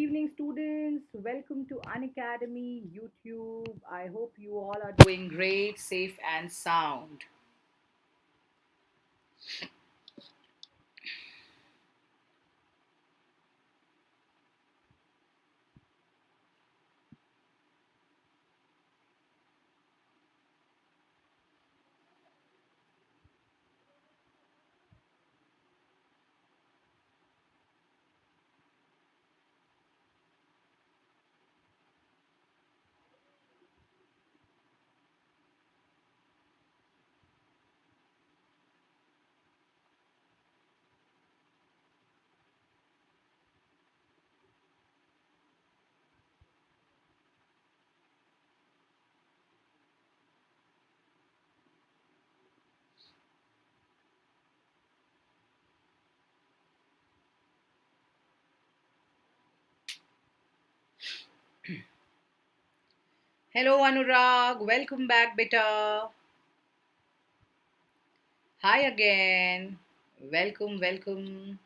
evening, students. Welcome to Unacademy YouTube. I hope you all are doing great, safe, and sound. Hello, Anurag. Welcome back, beta. Hi again. Welcome, welcome.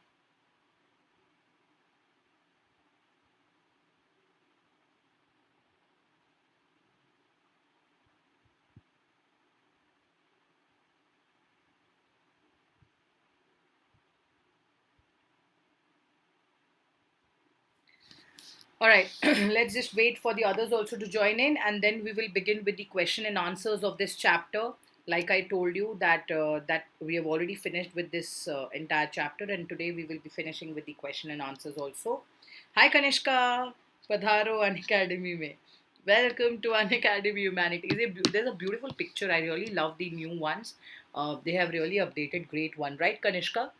All right, let's just wait for the others also to join in, and then we will begin with the question and answers of this chapter. Like I told you that we have already finished with this entire chapter, and today we will be finishing with the question and answers also. Hi Kanishka, Padharo Unacademy mein. Welcome to Unacademy Humanities. There's a beautiful picture. I really love the new ones. They have really updated great one, right, Kanishka?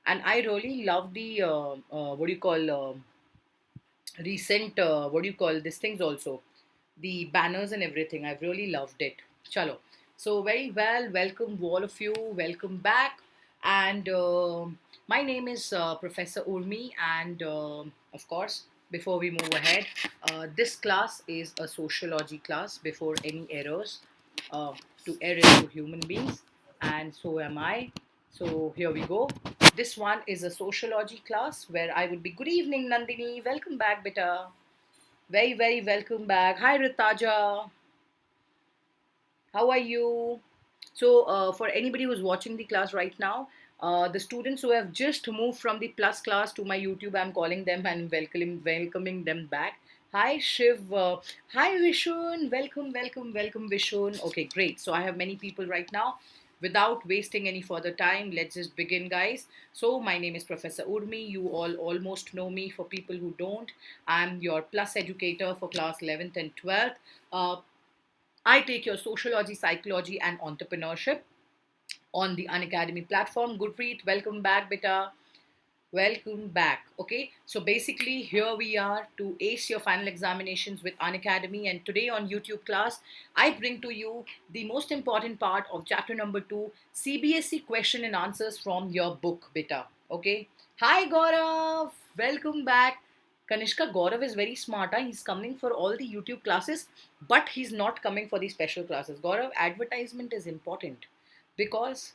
And I really love the what do you call recent what do you call these things also, the banners and everything. I've really loved it. Chalo, so very well, welcome all of you, welcome back. And my name is Professor Urmi, and of course, before we move ahead, this class is a sociology class. Before any errors, uh, to err into human beings, and so am I. So here we go. This one is a sociology class where I would be. Good evening, Nandini. Welcome back, beta. Very, very welcome back. Hi, Ritaja. How are you? So, for anybody who's watching the class right now, the students who have just moved from the plus class to my YouTube, I'm calling them and welcoming them back. Hi, Shiv. Hi, Vishun. Welcome, welcome, welcome, Vishun. Okay, great. So, I have many people right now. Without wasting any further time, let's just begin, guys. So, my name is Professor Urmi. You all almost know me. For people who don't, I'm your plus educator for class 11th and 12th. Uh, I take your sociology, psychology, and entrepreneurship on the Unacademy platform. Gurpreet, welcome back, beta. Welcome back. Okay, so basically, here we are to ace your final examinations with Unacademy. And today on YouTube class, I bring to you the most important part of chapter number 2, CBSE question and answers from your book, beta. Okay, hi, Gaurav. Welcome back. Kanishka, Gaurav is very smart. Huh? He's coming for all the YouTube classes, but he's not coming for the special classes. Gaurav, advertisement is important because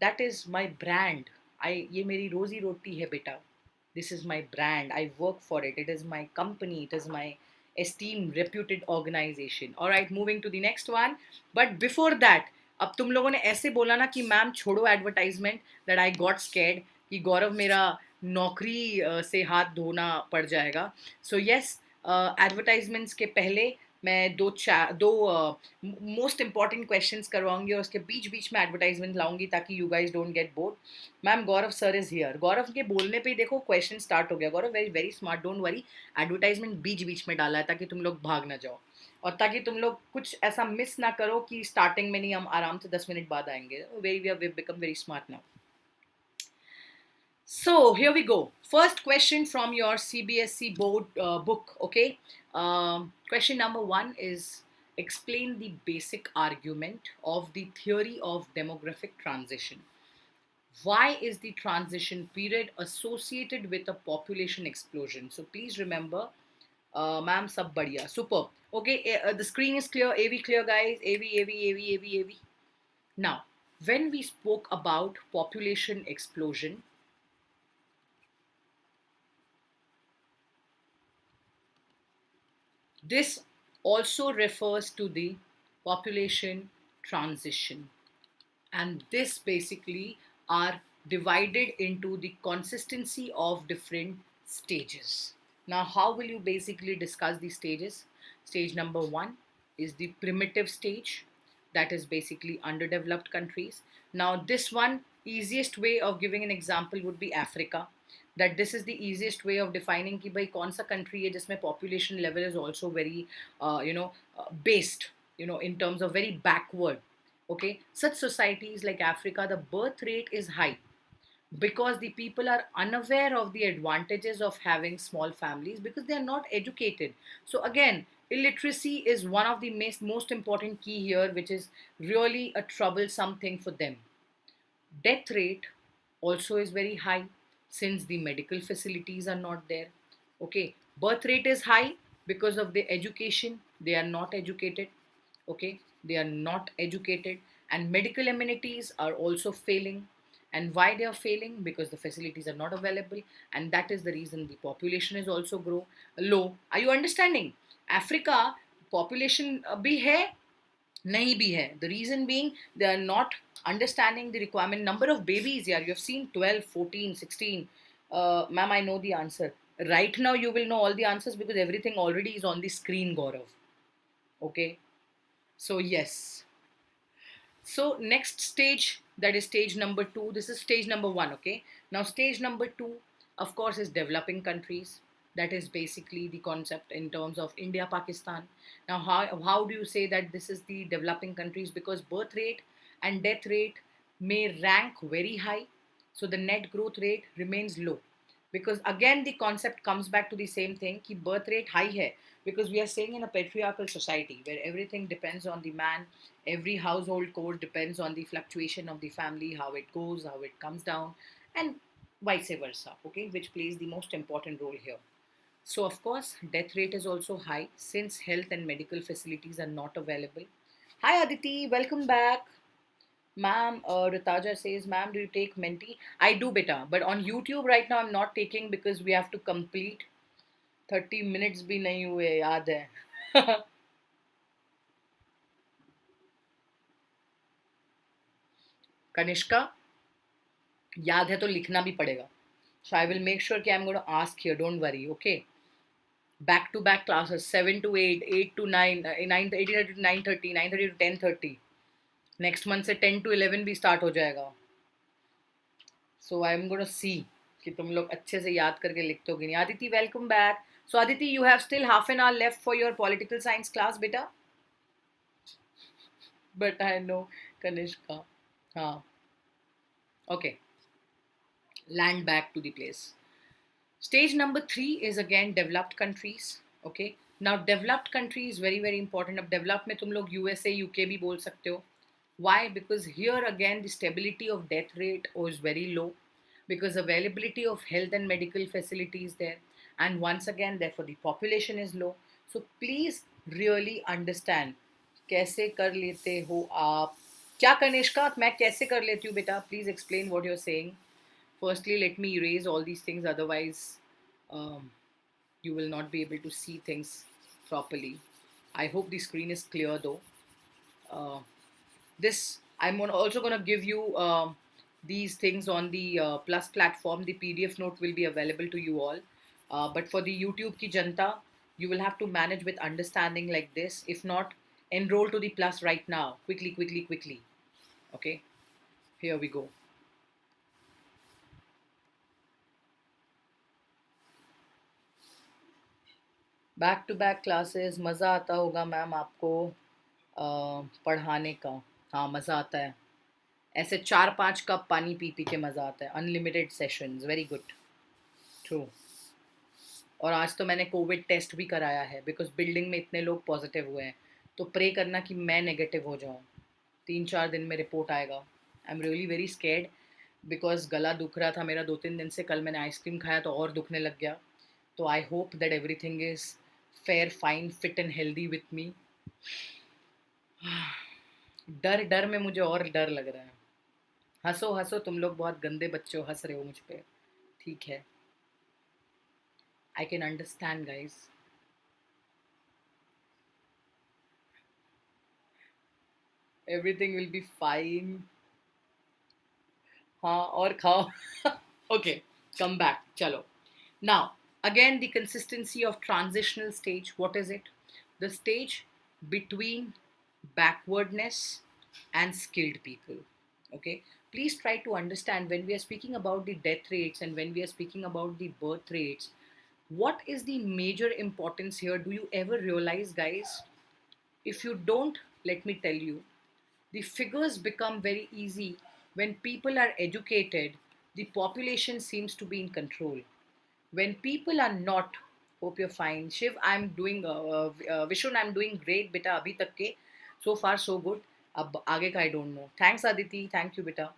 that is my brand. ये मेरी रोजी रोटी है बेटा. This is my brand. I work for it. It is my company. It is my esteemed, reputed organization. All right, moving to the next one. But before that, अब तुम लोगों ने ऐसे बोला ना कि मैम छोड़ो advertisement, that I got scared कि गौरव मेरा नौकरी से हाथ धोना पड़ जाएगा. सो यस, एडवर्टाइजमेंट्स के पहले मैं दो मोस्ट इंपॉर्टेंट क्वेश्चंस करवाऊंगी और उसके बीच बीच में एडवर्टाइजमेंट लाऊंगी ताकि you guys don't get bored. Ma'am Gaurav sir is here. Gaurav के बोलने पे ही देखो क्वेश्चन स्टार्ट हो गया. Gaurav very very smart, don't worry. Advertisement बीच बीच में डाला है ताकि तुम लोग भाग ना जाओ और ताकि तुम लोग कुछ ऐसा मिस ना करो कि स्टार्टिंग में नहीं, हम आराम से 10 मिनट बाद आएंगे. Very we become very smart now. So here we go. First question from your CBSE board book. Okay. Question number 1 is, explain the basic argument of the theory of demographic transition. Why is the transition period associated with a population explosion? So please remember, ma'am, sab badhiya, superb. Okay, the screen is clear. AV clear, guys. AV. Now, when we spoke about population explosion, This also refers to the population transition, and this basically are divided into the consistency of different stages. Now, how will you basically discuss these stages? Stage number one is the primitive stage, that is basically underdeveloped countries. Now, this one, easiest way of giving an example would be Africa. That this is the easiest way of defining कि भाई कौन सा country है जिसमें population level is also very based, in terms of very backward. Okay, such societies like Africa, the birth rate is high because the people are unaware of the advantages of having small families because they are not educated. So again, illiteracy is one of the most important key here, which is really a troublesome thing for them. Death rate also is very high since the medical facilities are not there. Okay, birth rate is high because of the education, they are not educated. Okay, they are not educated, and medical amenities are also failing. And why they are failing? Because the facilities are not available, and that is the reason the population is also grow low. Are you understanding? Africa population bhi hai, nahi bhi hai. The reason being they are not understanding the requirement. Number of babies, yeah, you have seen 12, 14, 16. Ma'am, I know the answer. Right now, you will know all the answers because everything already is on the screen, Gaurav. Okay. So, yes. So, next stage, that is stage number two. This is stage number one. Okay. Now, stage number two, of course, is developing countries. That is basically the concept in terms of India, Pakistan. Now, how do you say that this is the developing countries? Because birth rate and death rate may rank very high. So, the net growth rate remains low. Because again, the concept comes back to the same thing कि birth rate high hai because we are staying in a patriarchal society where everything depends on the man. Every household code depends on the fluctuation of the family, how it goes, how it comes down, and vice versa. Okay, which plays the most important role here. So, of course, death rate is also high since health and medical facilities are not available. Hi Aditi, welcome back. Ma'am, Ritaja says, ma'am, do you take Menti? I do, beta, but on YouTube right now I'm not taking because we have to complete 30 minutes भी नहीं हुए याद है. Kanishka, याद है तो लिखना भी पड़ेगा. So I will make sure कि I'm going to ask here, don't worry, okay? Back to back classes, 7 to 8, 8 to 9, 8:30 to 9:30, 9:30 to 10:30. Next month से 10 to 11 भी start हो जाएगा. So I'm going to see कि तुम लोग अच्छे से याद करके लिखते हो कि नहीं. Aditi, welcome back. So Aditi, you have still half an hour left for your political science class, beta. But I know Kanishka. हाँ. Okay. Land back to the place. Stage number three is again developed countries. Okay. Now developed country is very very important. अब developed में तुम लोग USA, UK भी बोल सकते हो. Why? Because here again the stability of death rate is very low because availability of health and medical facilities there, and once again therefore the population is low. So please really understand कैसे कर लेते हो आप. क्या कनिष्का मैं कैसे कर लेती हूँ बेटा? Please explain what you're saying. Firstly, let me erase all these things, otherwise, you will not be able to see things properly. I hope the screen is clear though. Uh, this I'm also going to give you these things on the Plus platform. The PDF note will be available to you all. But for the YouTube ki janta, you will have to manage with understanding like this. If not, enroll to the Plus right now. Quickly, quickly, quickly. Okay, here we go. Back to back classes मज़ा आता होगा ma'am आपको पढ़ाने का. हाँ मज़ा आता है. ऐसे 4-5 कप पानी पी पी के मज़ा आता है. Unlimited sessions, very good. True. और आज तो मैंने कोविड टेस्ट भी कराया है बिकॉज बिल्डिंग में इतने लोग पॉजिटिव हुए हैं. तो प्रे करना कि मैं नेगेटिव हो जाऊँ. 3-4 दिन में रिपोर्ट आएगा. I am really very scared because गला दुख रहा था मेरा 2-3 दिन से. कल मैंने आइसक्रीम खाया तो और दुखने लग गया. तो I hope that everything is fair fine fit and healthy with me. डर डर में मुझे और डर लग रहा है. हंसो हंसो, तुम लोग बहुत गंदे बच्चे हो, हंस रहे हो मुझ पे. ठीक है, I can understand guys. Everything will be fine. हाँ और खाओ. Okay, come back. Chalo. Now, again, the consistency of transitional stage. What is it? The stage between backwardness and skilled people. Okay. Please try to understand when we are speaking about the death rates and when we are speaking about the birth rates, what is the major importance here? Do you ever realize, guys? If you don't, let me tell you, the figures become very easy when people are educated. The population seems to be in control. When people are not, hope you're fine. Shiv, I'm doing, Vishun, I'm doing great, beta, abhi tak ke. So far, so good. Ab aage ka I don't know. Thanks, Aditi. Thank you, beta.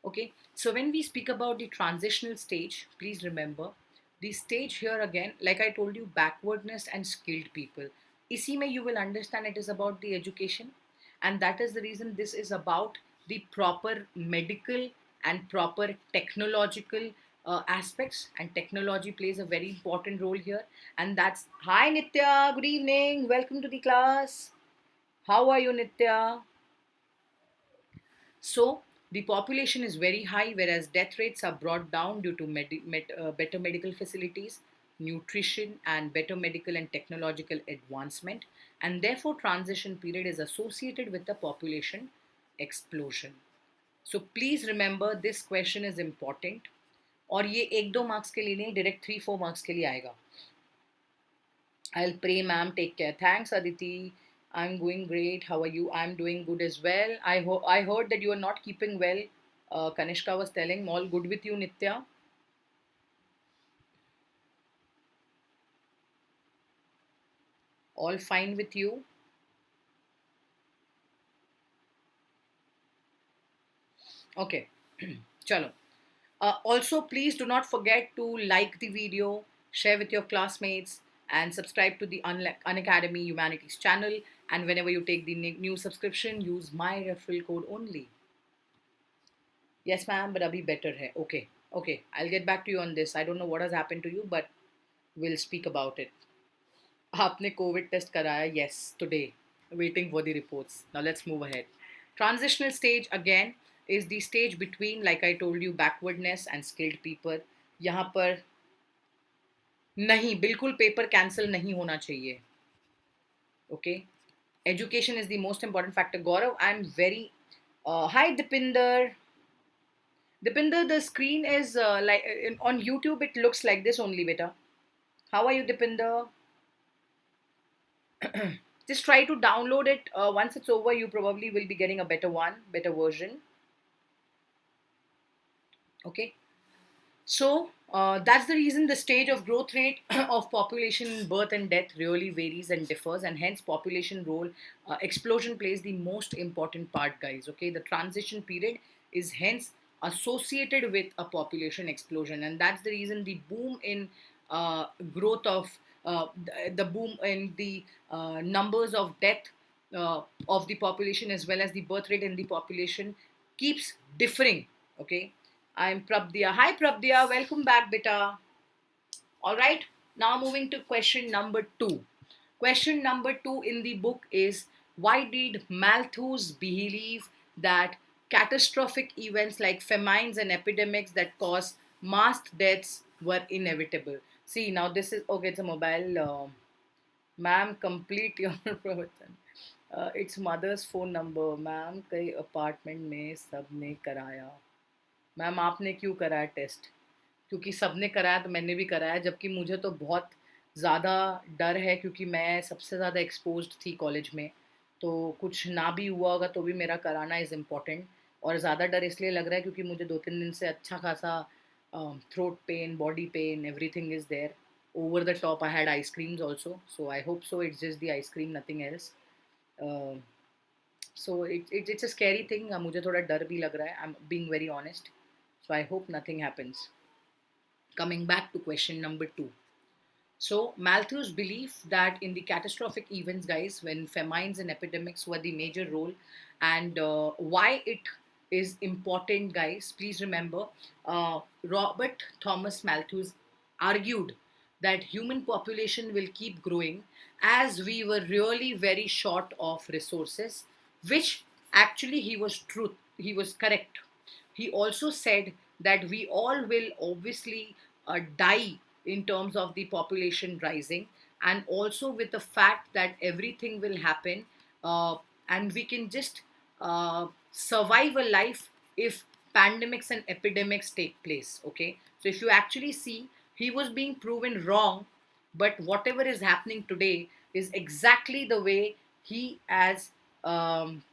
Okay, so when we speak about the transitional stage, please remember the stage here again, like I told you, backwardness and skilled people. Isi mein you will understand it is about the education, and that is the reason this is about the proper medical and proper technological aspects, and technology plays a very important role here. And that's hi Nitya, good evening, welcome to the class. How are you, Nitya? So the population is very high, whereas death rates are brought down due to better medical facilities, nutrition, and better medical and technological advancement. And therefore, transition period is associated with the population explosion. So please remember this question is important. और ये 1-2 marks के लिए नहीं, direct 3-4 marks के लिए आएगा. I'll pray, ma'am. Take care. Thanks, Aditi. I'm going great. How are you? I'm doing good as well. I heard that you are not keeping well. Kanishka was telling. All good with you, Nitya? All fine with you? Okay. Chalo. Also, please do not forget to like the video, share with your classmates, and subscribe to the Unacademy Humanities channel. And whenever you take the new subscription, use my referral code only. Yes, ma'am, but abhi better hai. Okay, okay. I'll get back to you on this. I don't know what has happened to you, but we'll speak about it. आपने Covid test कराया? Yes, today. Waiting for the reports. Now let's move ahead. Transitional stage again is the stage between, like I told you, backwardness and skilled people. यहाँ पर नहीं, बिल्कुल paper cancel नहीं होना चाहिए. Okay. Education is the most important factor. Gaurav, I'm very. Hi, Dipinder. Dipinder, the screen is on YouTube. It looks like this only, beta. How are you, Dipinder? Just try to download it. Once it's over, you probably will be getting a better one, better version. Okay. So that's the reason the stage of growth rate of population birth and death really varies and differs, and hence population role explosion plays the most important part, guys. Okay, the transition period is hence associated with a population explosion, and that's the reason the boom in growth of the boom in the numbers of death of the population as well as the birth rate in the population keeps differing. Okay, I'm Prabdia. Hi, Prabdia. Welcome back, beta. All right. Now moving to question number 2. Question number 2 in the book is, why did Malthus believe that catastrophic events like famines and epidemics that cause mass deaths were inevitable? See, now this is okay. It's a mobile. Ma'am, complete your प्रवचन. It's mother's phone number. Ma'am, कई apartment में सबने कराया. Ma'am आपने क्यों कराया test? क्योंकि सबने कराया तो मैंने भी कराया, जबकि मुझे तो बहुत ज़्यादा डर है क्योंकि मैं सबसे ज़्यादा एक्सपोज्ड थी कॉलेज में. तो कुछ ना भी हुआ होगा तो भी मेरा कराना इज़ इम्पॉर्टेंट. और ज़्यादा डर इसलिए लग रहा है क्योंकि मुझे 2-3 दिन से अच्छा खासा throat pain, body pain, everything is there. Over the top I had ice creams also, so I hope so it's just the ice cream, nothing else. So it's a scary thing. मुझे थोड़ा डर भी लग रहा है. I am being very honest. So I hope nothing happens. Coming back to question number 2. So Malthus' belief that in the catastrophic events, guys, when famines and epidemics were the major role, and why it is important, guys, please remember, Robert Thomas Malthus argued that human population will keep growing as we were really very short of resources, which Actually, he was correct. He also said that we all will obviously die in terms of the population rising, and also with the fact that everything will happen, uh, and we can just survive a life if pandemics and epidemics take place. Okay, so if you actually see, he was being proven wrong, but whatever is happening today is exactly the way he has um,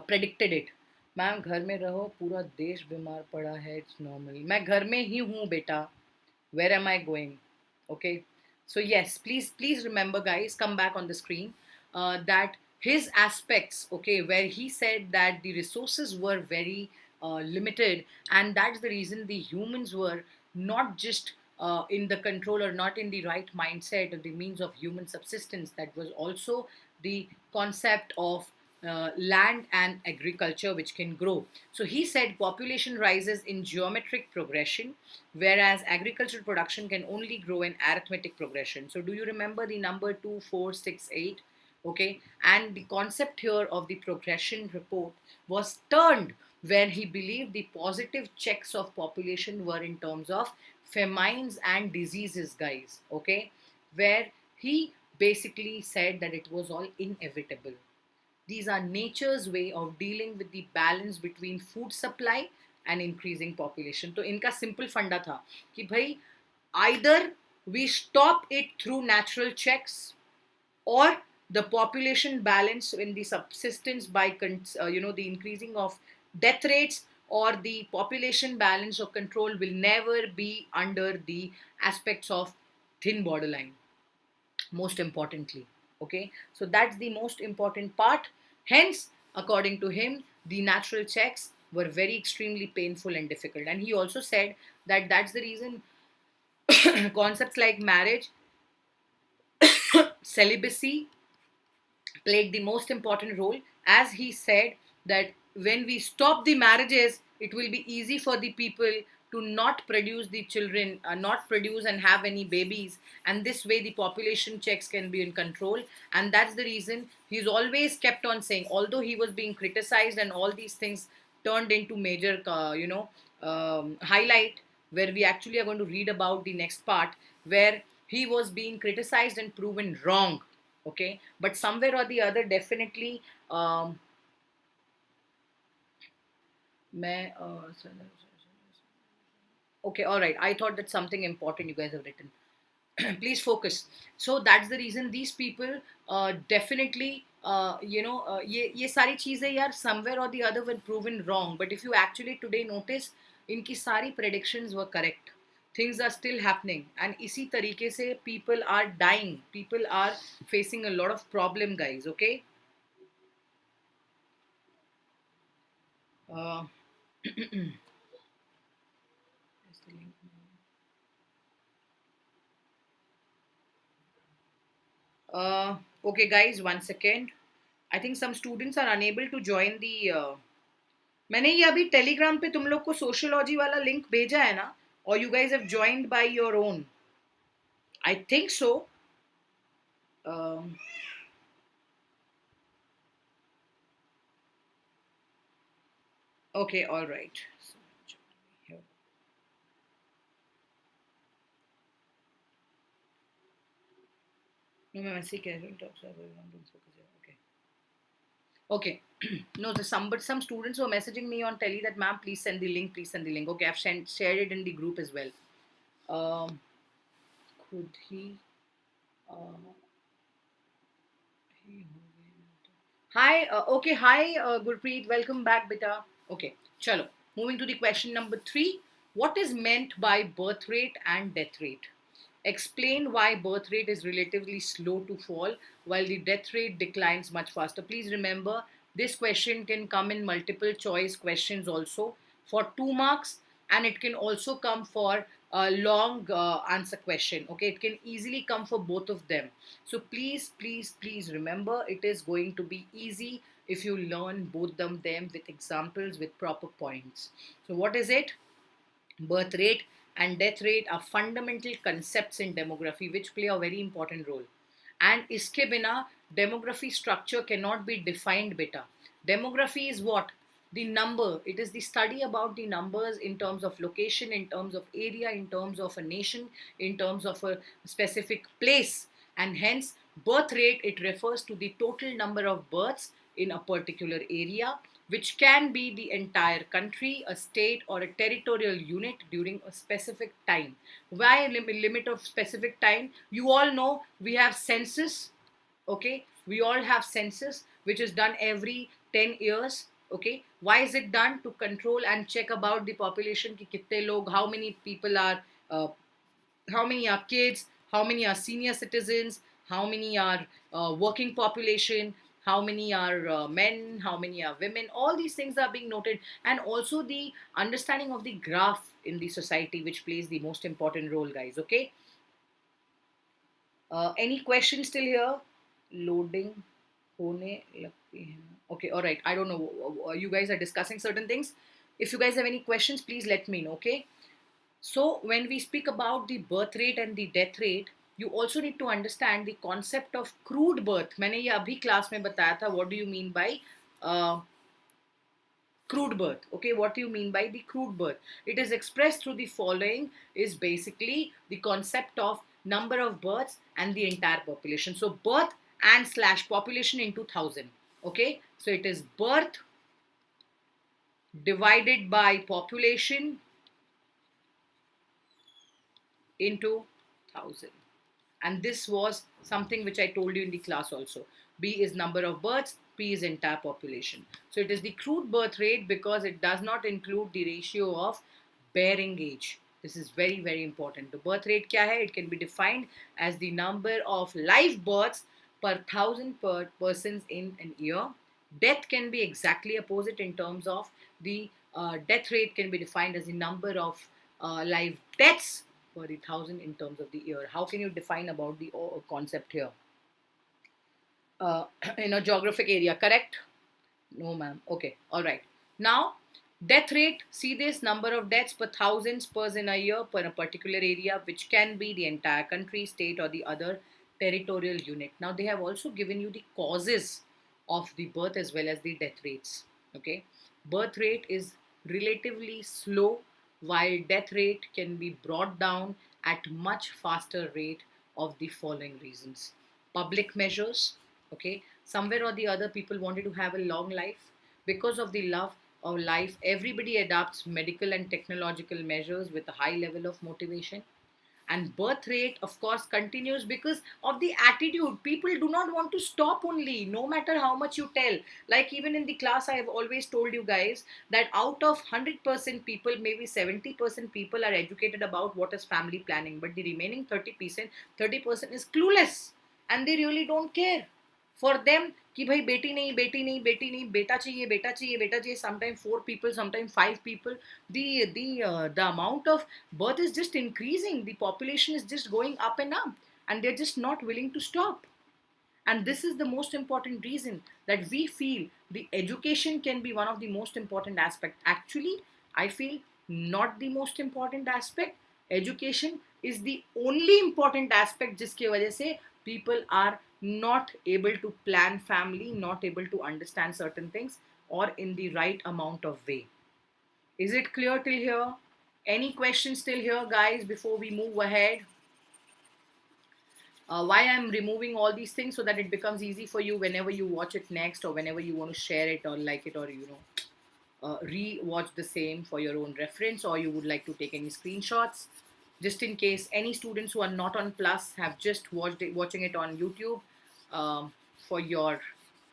predicted it. Ma'am घर में रहो, पूरा देश बीमार पड़ा है, it's normal, मैं घर में ही हूँ बेटा, where am I going? Okay, so yes, please remember, guys, come back on the screen, that his aspects, okay, where he said that the resources were very limited, and that's the reason the humans were not just in the control or not in the right mindset of the means of human subsistence. That was also the concept of land and agriculture which can grow. So he said population rises in geometric progression, whereas agricultural production can only grow in arithmetic progression. So do you remember the number 2468? Okay, and the concept here of the progression report was turned when he believed the positive checks of population were in terms of famines and diseases, guys. Okay, where he basically said that it was all inevitable. These are nature's way of dealing with the balance between food supply and increasing population. तो इनका simple फंडा था कि भाई either we stop it through natural checks, or the population balance in the subsistence by the increasing of death rates, or the population balance or control will never be under the aspects of thin borderline, most importantly. Okay, so that's the most important part. Hence, according to him, the natural checks were very extremely painful and difficult, and he also said that that's the reason concepts like marriage, celibacy played the most important role, as he said that when we stop the marriages, it will be easy for the people to not produce the children, not produce and have any babies, and this way the population checks can be in control. And that's the reason he's always kept on saying, although he was being criticized and all these things turned into major highlight, where we actually are going to read about the next part, where he was being criticized and proven wrong. Okay, but somewhere or the other, definitely, मैं okay, all right, I thought that something important you guys have written. Please focus. So that's the reason these people definitely ये सारी चीजें यार somewhere or the other were proven wrong, but if you actually today notice, इनकी सारी predictions were correct. Things are still happening, and इसी तरीके से people are dying, people are facing a lot of problem, guys. Okay. uh, okay, guys, one second. I think some students are unable to join the मैंने ये अभी Telegram पे तुम लोग को सोशियोलॉजी वाला लिंक भेजा है ना, और you guys have joined by your own, I think so. Okay, all right. No, मैं वैसे ही कह रही हूँ. Okay. Okay. No, but some students were messaging me on Tele that, ma'am, please send the link, please send the link. Okay, I've shared it in the group as well. Could he? Uh, Hi, okay, hi, Gurpreet, welcome back, beta. Okay, chalo. Moving to the question number 3. What is meant by birth rate and death rate? Explain why birth rate is relatively slow to fall while the death rate declines much faster. Please remember, this question can come in multiple choice questions also for 2 marks, and it can also come for a long answer question. Okay, it can easily come for both of them. So please remember, it is going to be easy if you learn both them with examples with proper points. So what is it? Birth rate and death rate are fundamental concepts in demography which play a very important role. And iske bina demography structure cannot be defined, beta. Demography is what? The number. It is the study about the numbers in terms of location, in terms of area, in terms of a nation, in terms of a specific place. And hence birth rate, it refers to the total number of births in a particular area, which can be the entire country, a state, or a territorial unit during a specific time. Why limit of specific time? You all know we have census. Okay, we all have census, which is done every 10 years. Okay, why is it done? To control and check about the population, ki kitne log, how many people are, how many are kids, how many are senior citizens, how many are working population, how many are men, how many are women. All these things are being noted. And also the understanding of the graph in the society, which plays the most important role, guys. Okay, any questions still here? Loading hone lagti hai. Okay, all right, I don't know, you guys are discussing certain things. If you guys have any questions, please let me know. Okay, so when we speak about the birth rate and the death rate, you also need to understand the concept of crude birth. मैंने ये अभी class में बताया था. What do you mean by uh, crude birth? Okay, what do you mean by the crude birth? It is expressed through the following. Is basically the concept of number of births and the entire population. So birth and slash population into 1000. Okay, so it is birth divided by population into 1000. And this was something which I told you in the class also. B is number of births, P is entire population. So it is the crude birth rate because it does not include the ratio of bearing age. This is very, very important. The birth rate kya hai? It can be defined as the number of live births per thousand per persons in an year. Death can be exactly opposite in terms of the death rate can be defined as the number of live deaths per the thousand in terms of the year. How can you define about the concept here? Uh, in a geographic area, correct? No, ma'am. Okay, all right. Now, death rate, see this number of deaths per thousands per in a year per a particular area, which can be the entire country, state, or the other territorial unit. Now, they have also given you the causes of the birth as well as the death rates. Okay, birth rate is relatively slow, while death rate can be brought down at much faster rate of the following reasons. Public measures. Okay, somewhere or the other people wanted to have a long life. Because of the love of life, everybody adopts medical and technological measures with a high level of motivation. And birth rate, of course, continues because of the attitude. People do not want to stop, only no matter how much you tell. Like even in the class, I have always told you guys that out of 100% people, maybe 70% people are educated about what is family planning, but the remaining 30% is clueless, and they really don't care. For them, कि भाई बेटी नहीं बेटी नहीं बेटी नहीं, बेटा चाहिए बेटा चाहिए बेटा चाहिए. Sometimes 4 people, sometimes 5 people. The amount of birth is just increasing. The population is just going up and up, and they're just not willing to stop. And this is the most important reason that we feel the education can be one of the most important aspect. Actually, I feel not the most important aspect. Education is the only important aspect जिसके वजह से people are not able to plan family, not able to understand certain things or in the right amount of way. Is it clear till here? Any questions still here, guys, before we move ahead? Why I'm removing all these things, so that it becomes easy for you whenever you watch it next, or whenever you want to share it or like it, or re-watch the same for your own reference, or you would like to take any screenshots, just in case any students who are not on Plus have just watching it on YouTube. For your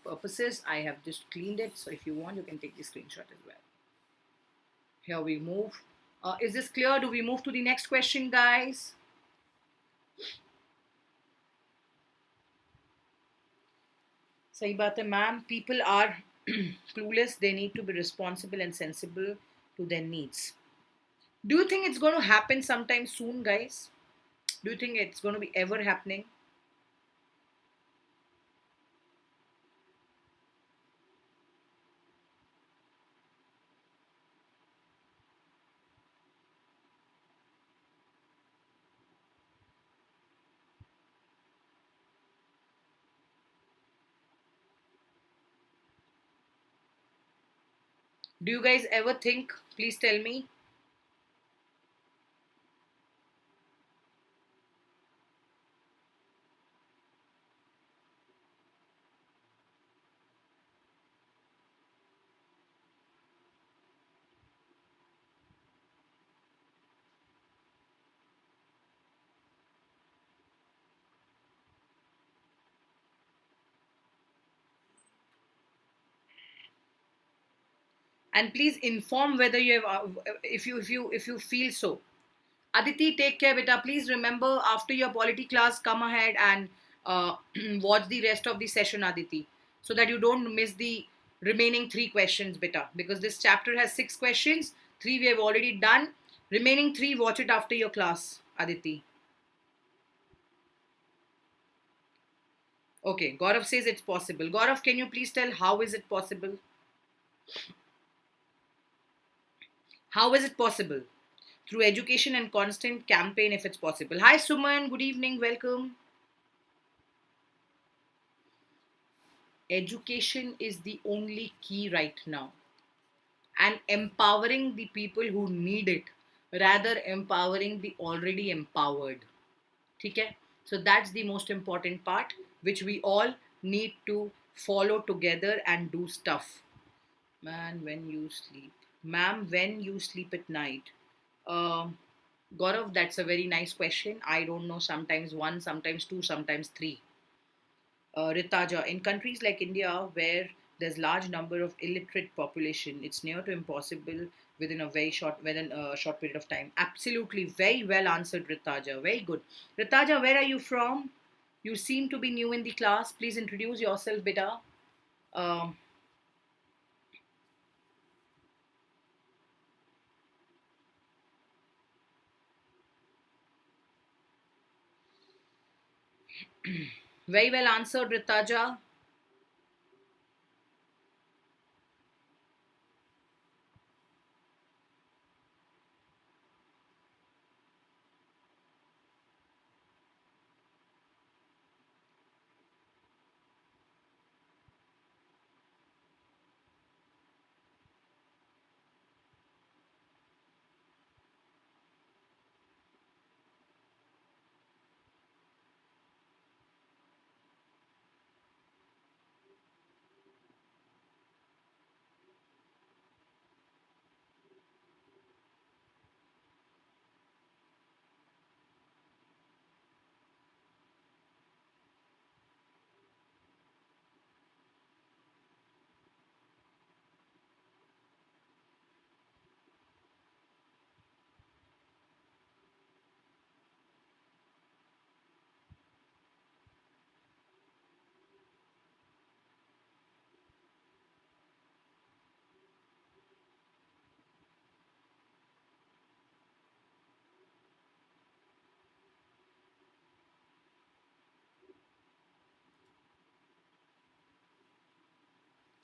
purposes, I have just cleaned it, so if you want, you can take the screenshot as well. Here we move. Is this clear? Do we move to the next question, guys? सही बात है ma'am. People are clueless. They need to be responsible and sensible to their needs. Do you think it's going to happen sometime soon, guys? Do you think it's going to be ever happening? Do you guys ever think? Please tell me. And please inform whether you have, if you feel so. Aditi, take care, beta. Please remember after your polity class, come ahead and watch the rest of the session, Aditi, so that you don't miss the remaining three questions, beta. Because this chapter has six questions, three we have already done. Remaining three, watch it after your class, Aditi. Okay, Gaurav says it's possible. Gaurav, can you please tell how is it possible? How is it possible? Through education and constant campaign, if it's possible. Hi, Suman. Good evening. Welcome. Education is the only key right now, and empowering the people who need it rather empowering the already empowered. Okay? So that's the most important part which we all need to follow together and do stuff. Man, when you sleep. Ma'am, when you sleep at night. Um Gaurav, that's a very nice question. I don't know, sometimes one, sometimes two, sometimes three. Ritaja, in countries like India where there's large number of illiterate population, it's near to impossible within a short period of time. Absolutely, very well answered, Ritaja. Very good. Ritaja, where are you from? You seem to be new in the class. Please introduce yourself, beta. Um, very well answered, Ritaja.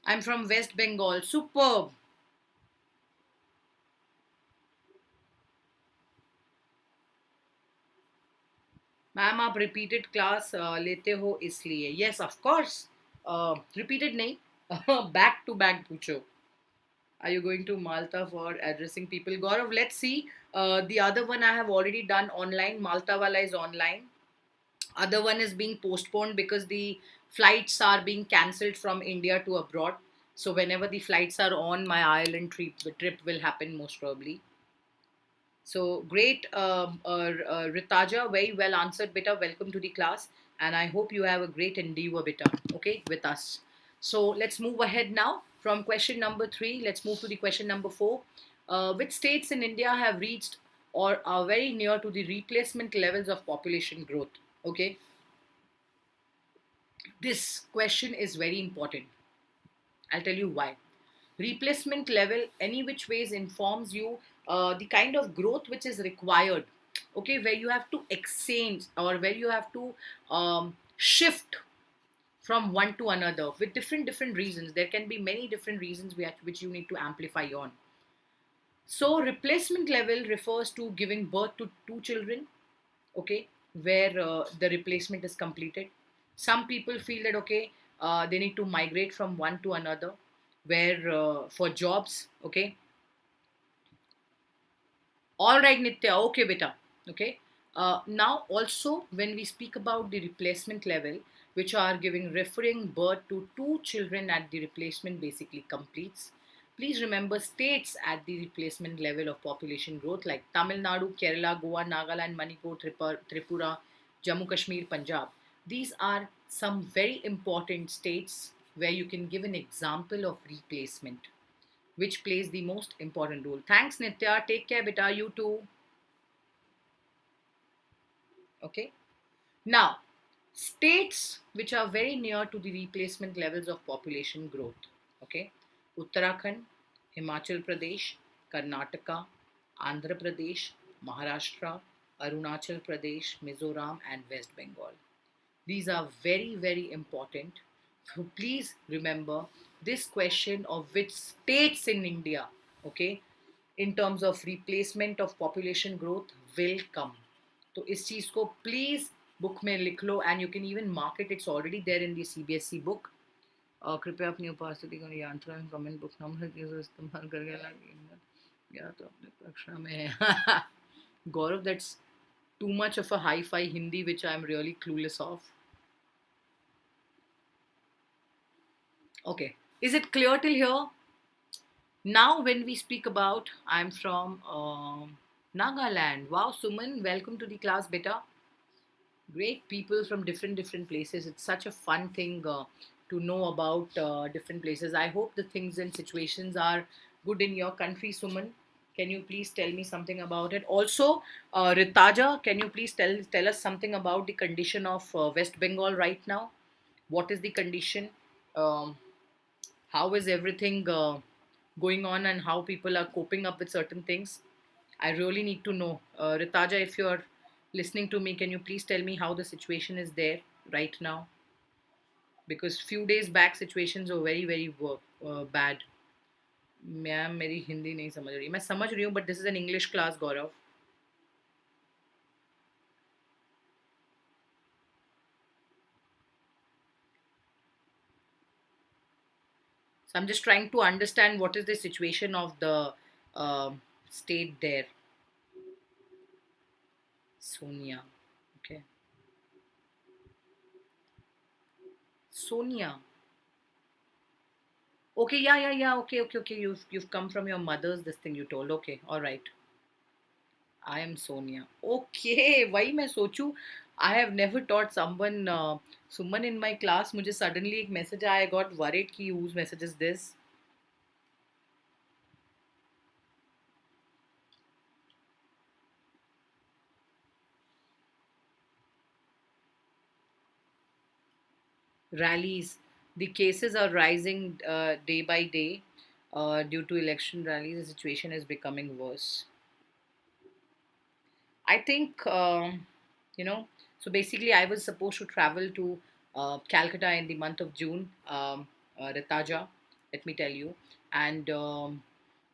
I'm from West Bengal. Superb. Ma'am आप repeated class लेते हो इसलिए. Yes, of course. Repeated नहीं. Back to back पूछो. Are you going to Malta for addressing people? Gaurav, let's see. The other one I have already done online. Malta wala is online. Other one is being postponed because the flights are being cancelled from India to abroad. So whenever the flights are on, my Ireland trip will happen most probably. So great, Ritaja, very well answered, beta. Welcome to the class, and I hope you have a great endeavor, beta. Okay, with us. So let's move ahead now from question number three. Let's move to the question number four. Which states in India have reached or are very near to the replacement levels of population growth? Okay, this question is very important. I'll tell you why. Replacement level, any which ways, informs you the kind of growth which is required. Okay, where you have to exchange or where you have to shift from one to another with different reasons. There can be many different reasons which you need to amplify on. So replacement level refers to giving birth to two children, okay, where the replacement is completed. Some people feel that okay, they need to migrate from one to another. where for jobs. Okay. All right, Nitya. Okay, beta. Okay. Now, also, when we speak about the replacement level, which are giving referring birth to two children at the replacement basically completes. Please remember states at the replacement level of population growth like Tamil Nadu, Kerala, Goa, Nagaland, Manipur, Tripura, Jammu Kashmir, Punjab. These are some very important states where you can give an example of replacement, which plays the most important role. Thanks, Nitya. Take care, beta. You too. Okay. Now, states which are very near to the replacement levels of population growth. Okay. Uttarakhand, Himachal Pradesh, Karnataka, Andhra Pradesh, Maharashtra, Arunachal Pradesh, Mizoram, and West Bengal. These are very, very important. So please remember this question of which states in India, okay, in terms of replacement of population growth will come. तो इस चीज को please book में लिख लो and you can even mark it it's already there in the CBSE book कृपया अपनी उपस्थिति को यांत्रा में कमेंट बुक नंबर के इस्तेमाल करके या तो अपने कक्षा में है गौरव that's too much of a hi-fi Hindi which I'm really clueless of. Okay, is it clear till here? Now, when we speak about, I'm from Nagaland. Wow, Suman, welcome to the class, beta. Great people from different places. It's such a fun thing to know about different places. I hope the things and situations are good in your country, Suman. Can you please tell me something about it? Also, Ritaja, can you please tell us something about the condition of West Bengal right now? What is the condition? Um, how is everything going on and how people are coping up with certain things? I really need to know. Ritaja, if you're listening to me, can you please tell me how the situation is there right now? Because few days back situations were very bad. Ma'am मेरी हिंदी नहीं समझ रही, मैं समझ रही हूँ but this is an English class Gaurav. So I'm just trying to understand what is the situation of the state there. Sonia. Okay. Sonia. Okay, yeah. Okay. You've come from your mother's this thing you told. Okay, all right. I am Sonia. Okay, वही मैं सोचूं. I have never taught someone Suman in my class. मुझे suddenly एक message आया. I got worried कि whose message is this? Rallies. The cases are rising day by day due to election rallies. The situation is becoming worse. I think, you know, so basically, I was supposed to travel to Calcutta in the month of June, Ritaja, let me tell you. And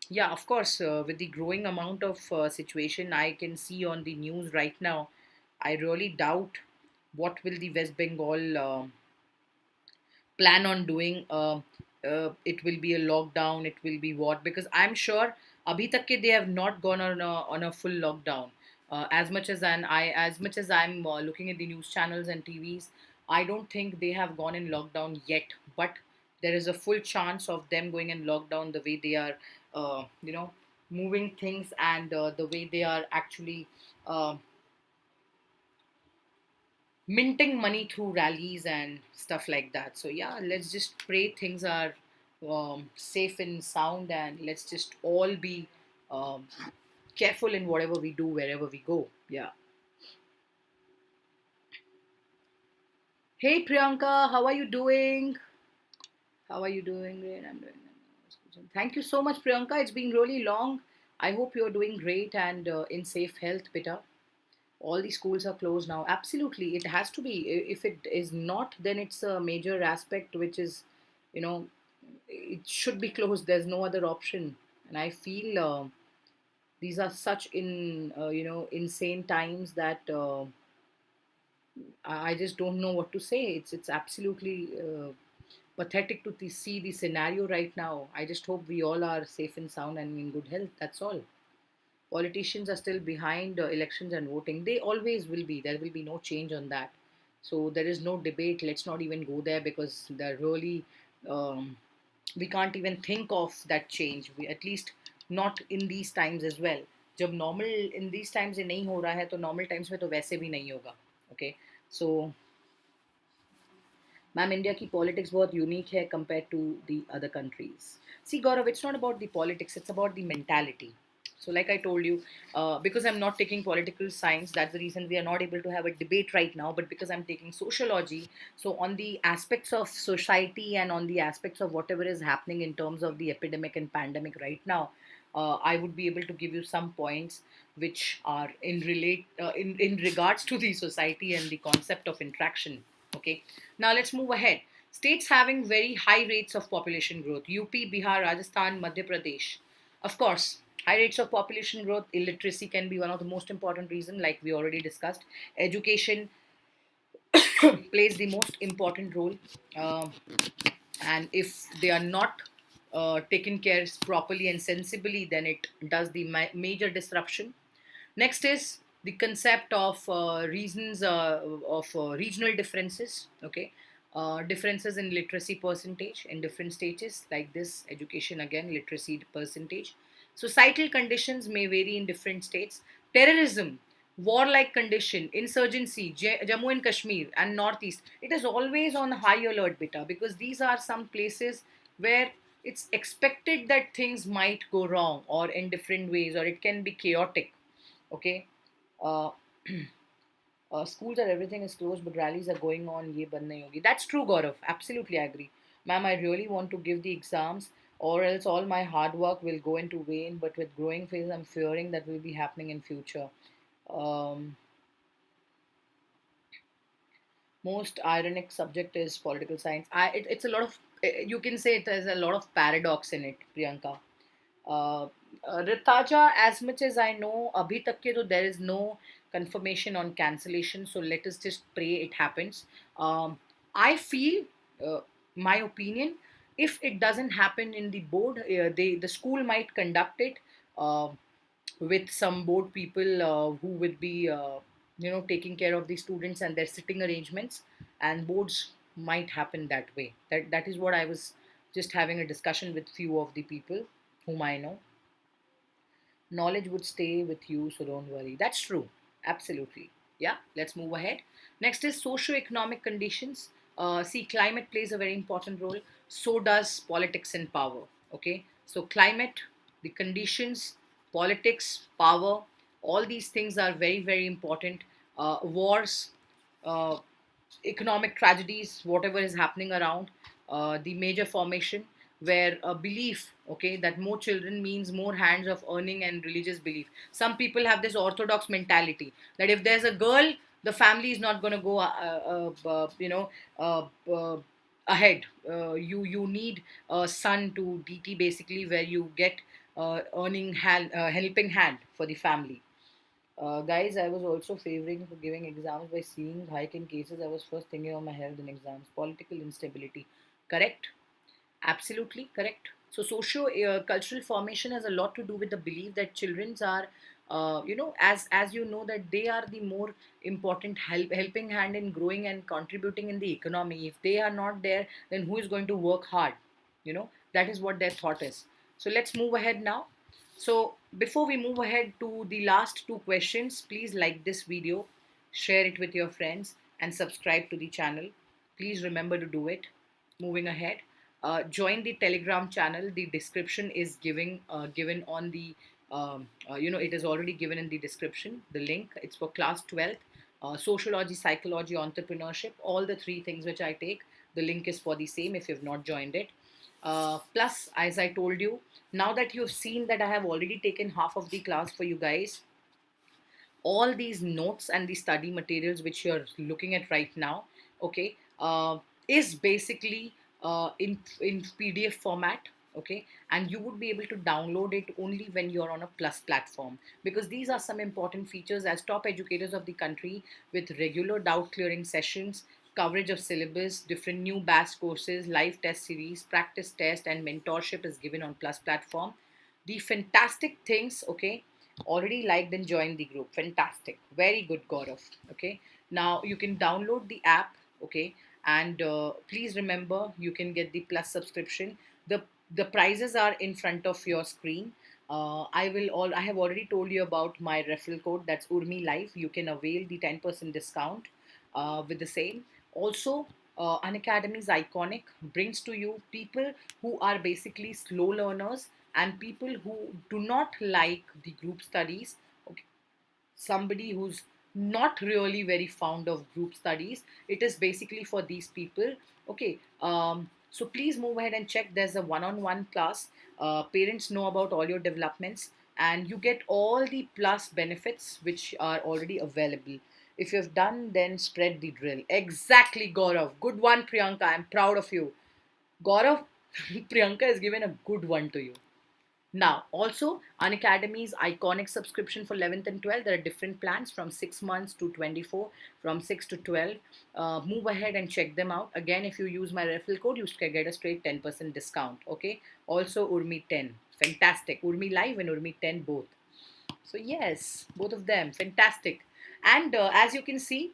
yeah, of course, with the growing amount of situation I can see on the news right now, I really doubt what will the West Bengal plan on doing. It will be a lockdown. It will be what? Because I'm sure abhi tak ke they have not gone on a full lockdown. As much as I'm looking at the news channels and TVs, I don't think they have gone in lockdown yet. But there is a full chance of them going in lockdown the way they are, moving things and the way they are actually uh, minting money through rallies and stuff like that. So yeah, let's just pray things are safe and sound, and let's just all be um, careful in whatever we do wherever we go. Yeah. Hey Priyanka, how are you doing? How are you doing? Great. I'm doing. Thank you so much, Priyanka. It's been really long. I hope you're doing great and in safe health, Pita. All the schools are closed now. Absolutely, it has to be. If it is not, then it's a major aspect which is, you know, it should be closed. There's no other option. And I feel these are such insane times that I just don't know what to say. It's absolutely pathetic to see the scenario right now. I just hope we all are safe and sound and in good health. That's all. Politicians are still behind elections and voting. They always will be. There will be no change on that. So there is no debate. Let's not even go there because they're really, um, we can't even think of that change. We, at least not in these times as well. जब normal in these times ये नहीं हो रहा है तो normal times में तो वैसे भी नहीं होगा. Okay. So मैम इंडिया की पॉलिटिक्स बहुत यूनिक है compare to the other countries see Gaurav it's not about the politics it's about the mentality so like I told you, because I'm not taking political science, that's the reason we are not able to have a debate right now, but because I'm taking sociology, so on the aspects of society and on the aspects of whatever is happening in terms of the epidemic and pandemic right now, I would be able to give you some points which are in regards to the society and the concept of interaction. Okay, now let's move ahead. States having very high rates of population growth: UP, Bihar, Rajasthan, Madhya Pradesh. Of course, high rates of population growth, illiteracy can be one of the most important reasons, like we already discussed. Education plays the most important role, uh, and if they are not taken care properly and sensibly, then it does the major disruption. Next is the concept of reasons of regional differences. Okay, differences in literacy percentage in different stages, like this education again, literacy percentage. Societal conditions may vary in different states. Terrorism, warlike condition, insurgency, Jammu and Kashmir and Northeast. It is always on high alert, beta, because these are some places where it's expected that things might go wrong or in different ways, or it can be chaotic. Okay, uh, schools are everything is closed, but rallies are going on. Ye band nahi hogi. That's true, Gaurav. Absolutely, I agree, ma'am. I really want to give the exams, or else all my hard work will go into vain. But with growing phase, I'm fearing that will be happening in future. Um, Most ironic subject is political science. It's a lot of, you can say there's a lot of paradox in it, Priyanka. Uh, Ritaja, as much as I know, abhi tak ke to there is no confirmation on cancellation. So let us just pray it happens. I feel, uh, my opinion, if it doesn't happen in the board, the school might conduct it uh, with some board people who would be taking care of the students and their sitting arrangements, and boards might happen that way. That is what I was just having a discussion with few of the people whom I know. Knowledge would stay with you, so don't worry. That's true. Absolutely. Yeah, let's move ahead. Next is socio-economic conditions. See, climate plays a very important role. So does politics and power. Okay, so climate, the conditions, politics, power, all these things are very, very important. Wars, uh, economic tragedies, whatever is happening around, the major formation where a belief, okay, that more children means more hands of earning and religious belief. Some people have this orthodox mentality that if there's a girl, the family is not going to go, uh, uh, ahead. You need a son to DT basically, where you get earning hand, helping hand for the family. Guys, I was also favoring for giving exams by seeing hike in cases. I was first thinking of my health in exams. Political instability. Correct. Absolutely correct. So, socio cultural formation has a lot to do with the belief that children's are, as you know, that they are the more important helping hand in growing and contributing in the economy. If they are not there, then who is going to work hard? That is what their thought is. So, let's move ahead now. So, before we move ahead to the last two questions, please like this video, share it with your friends, and subscribe to the channel. Please remember to do it. Moving ahead, join the Telegram channel. The description is given on the it is already given in the description. The link, it's for class 12th, sociology, psychology, entrepreneurship, all the three things which I take. The link is for the same if you've not joined it. Plus, as I told you, now that you've seen that I have already taken half of the class for you guys, all these notes and the study materials which you're looking at right now, okay, is basically in PDF format. Okay, and you would be able to download it only when you're on a plus platform, because these are some important features. As top educators of the country, with regular doubt clearing sessions, coverage of syllabus, different new batch courses, live test series, practice test, and mentorship is given on Plus platform. The fantastic things, okay, already liked and joined the group. Fantastic. Very good, Gaurav. Okay. Now you can download the app, okay, and please remember you can get the Plus subscription. The prices are in front of your screen. I have already told you about my referral code, that's Urmi Life. You can avail the 10% discount with the same. Also, Unacademy is iconic, brings to you people who are basically slow learners and people who do not like the group studies. Okay, somebody who's not really very fond of group studies, it is basically for these people. Okay, so please move ahead and check. There's a one-on-one class. Parents know about all your developments and you get all the plus benefits which are already available. If you've done, then spread the drill. Exactly, Gaurav. Good one, Priyanka. I'm proud of you. Gaurav, Priyanka has given a good one to you. Now, also, Unacademy's iconic subscription for 11th and 12th, there are different plans from 6 months to 24, from 6 to 12. Move ahead and check them out. Again, if you use my referral code, you can get a straight 10% discount. Okay. Also, Urmi 10. Fantastic. Urmi Live and Urmi 10 both. So, yes, both of them. Fantastic. And as you can see,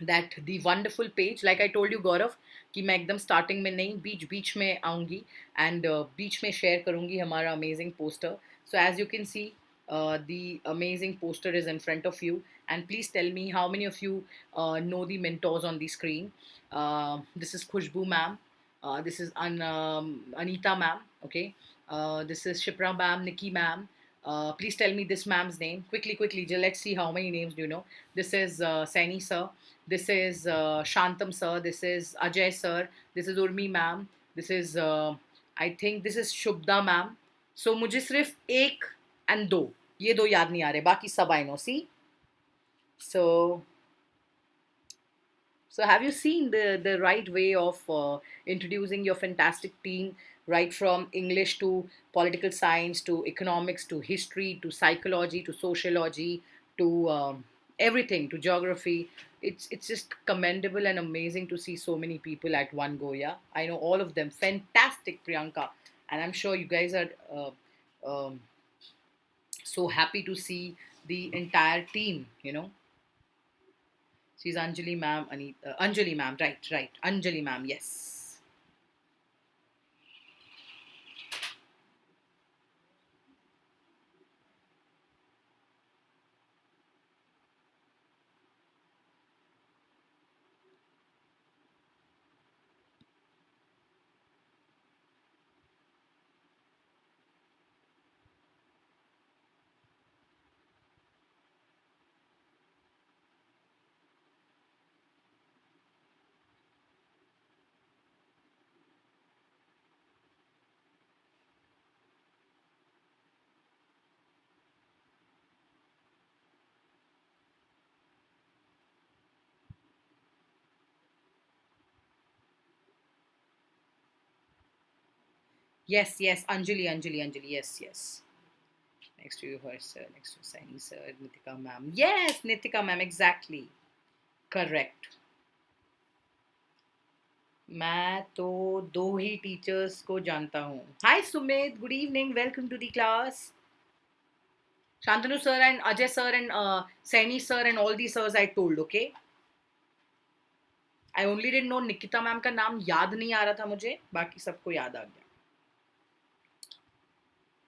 that the wonderful page, like I told you, Gaurav, कि मैं एकदम starting में नहीं, बीच बीच में आऊँगी and बीच में share करूँगी हमारा amazing poster. So as you can see, the amazing poster is in front of you, and please tell me how many of you know the mentors on the screen. This is Khushbu ma'am, this is Anita ma'am, okay, this is Shipra ma'am, Nikki ma'am. Please tell me this ma'am's name quickly, quickly. Let's see how many names do you know. This is Saini sir. This is Shantam sir. This is Ajay sir. This is Urmi ma'am. This is I think this is Shubhda ma'am. So मुझे सिर्फ एक and दो, ये दो याद नहीं आ रहे, बाकी सब I know. See, so have you seen the right way of introducing your fantastic team, right from English to political science to economics to history to psychology to sociology to everything, to geography. It's just commendable and amazing to see so many people at one go. Yeah, I know all of them. Fantastic, Priyanka, and I'm sure you guys are um, so happy to see the entire team. You know. She's Anjali ma'am, Anjali ma'am, right, right. Anjali ma'am, yes. Yes, yes, Anjali, Anjali, Anjali, yes, yes. Next to you, her sir, next to Saini sir, Nitika ma'am. Yes, Nitika ma'am, exactly. Correct. मैं तो दो ही teachers को जानता हूँ. Hi Sumit, good evening, welcome to the class. Shantanu sir and Ajay sir and Saini sir and all these sirs I told, okay? I only didn't know Nikita ma'am का नाम याद नहीं आ रहा था मुझे, बाकी सबको याद आ गया.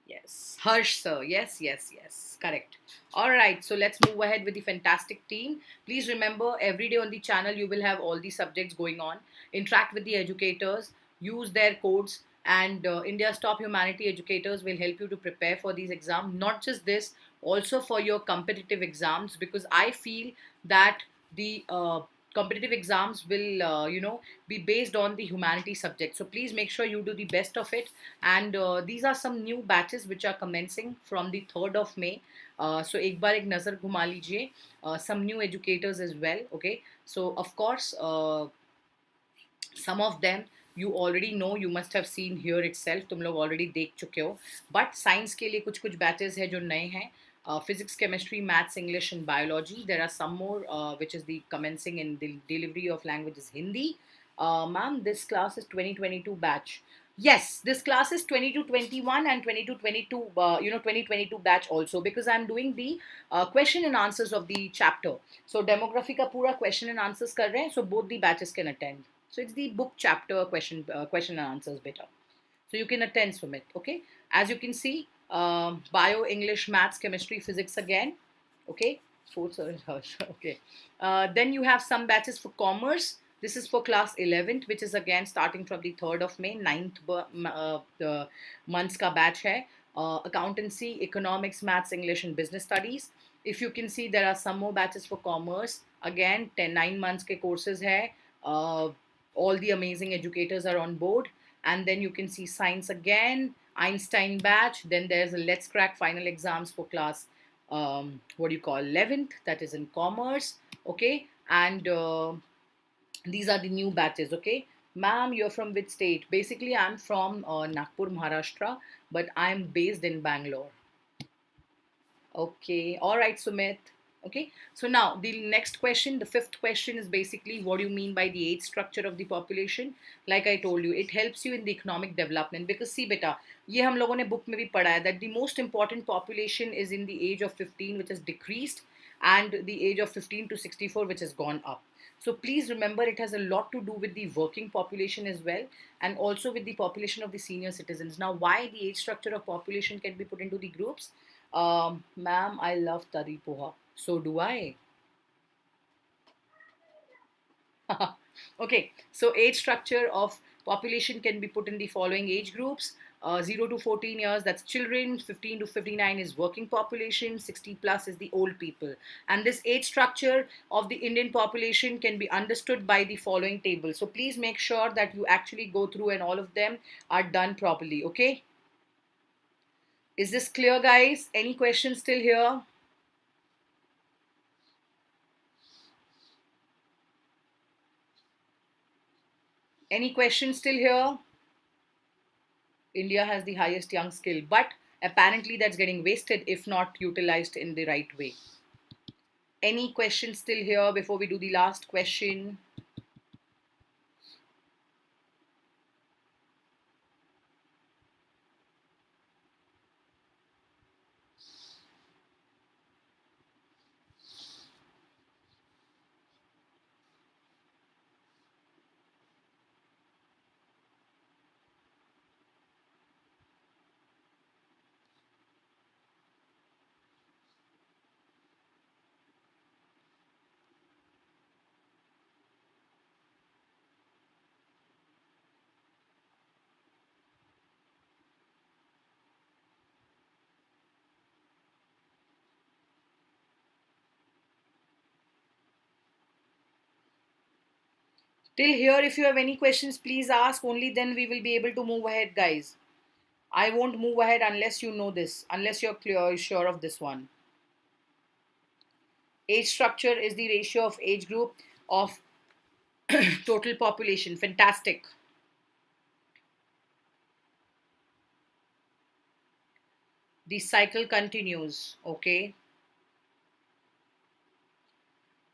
Yes. Harsh sir. Yes, yes, yes. Correct. All right. So let's move ahead with the fantastic team. Please remember, every day on the channel, you will have all the subjects going on. Interact with the educators, use their codes, and India's top humanity educators will help you to prepare for these exams. Not just this, also for your competitive exams, because I feel that the competitive exams will, be based on the humanity subject. So please make sure you do the best of it. And these are some new batches which are commencing from the 3rd of May. So एक बार एक नज़र घुमा लीजिए. Some new educators as well. Okay. So of course, some of them you already know, you must have seen here itself, तुम लोग already देख चुके हो. But science के लिए कुछ कुछ batches है जो नए हैं. physics, chemistry, maths, English, and biology. There are some more, which is the commencing and the delivery of language is Hindi. Ma'am, this class is 2022 batch. Yes, this class is 22-21 and 22-22, 2022 batch also, because I'm doing the question and answers of the chapter. So demography ka pura question and answers kar rahe hain, so both the batches can attend. So it's the book chapter question and answers better. So you can attend from it. Okay. As you can see, bio, English, maths, chemistry, physics again. Okay. Fourth, okay. Then you have some batches for commerce. This is for class 11th, which is again starting from the 3rd of May, 9th the months ka batch hai. Accountancy, economics, maths, English, and business studies. If you can see, there are some more batches for commerce. Again, 9 months ke courses hai. All the amazing educators are on board. And then you can see science again, Einstein batch. Then there's a let's crack final exams for class, what do you call, 11th, that is in commerce. Okay. And these are the new batches. Okay. Ma'am, you're from which state? Basically, I'm from Nagpur, Maharashtra, but I'm based in Bangalore. Okay. All right, Sumit. Okay. So now the next question, the fifth question is basically what do you mean by the age structure of the population? Like I told you, it helps you in the economic development because see beta, ये हम लोगों ने book में भी पढ़ा है that the most important population is in the age of 15 which has decreased and the age of 15 to 64 which has gone up. So please remember it has a lot to do with the working population as well and also with the population of the senior citizens. Now why the age structure of population can be put into the groups? Ma'am, I love tari poha. So do I. Okay, so age structure of population can be put in the following age groups. 0 to 14 years, that's children. 15 to 59 is working population. 60 plus is the old people. And this age structure of the Indian population can be understood by the following table. So please make sure that you actually go through and all of them are done properly. Okay. Is this clear, guys? Any questions still here? Any questions still here? India has the highest young skill, but apparently that's getting wasted if not utilized in the right way. Any questions still here before we do the last question? Till here, if you have any questions, please ask. Only then we will be able to move ahead, guys. I won't move ahead unless you know this, unless you're clear, sure of this one. Age structure is the ratio of age group of total population. Fantastic. The cycle continues, okay?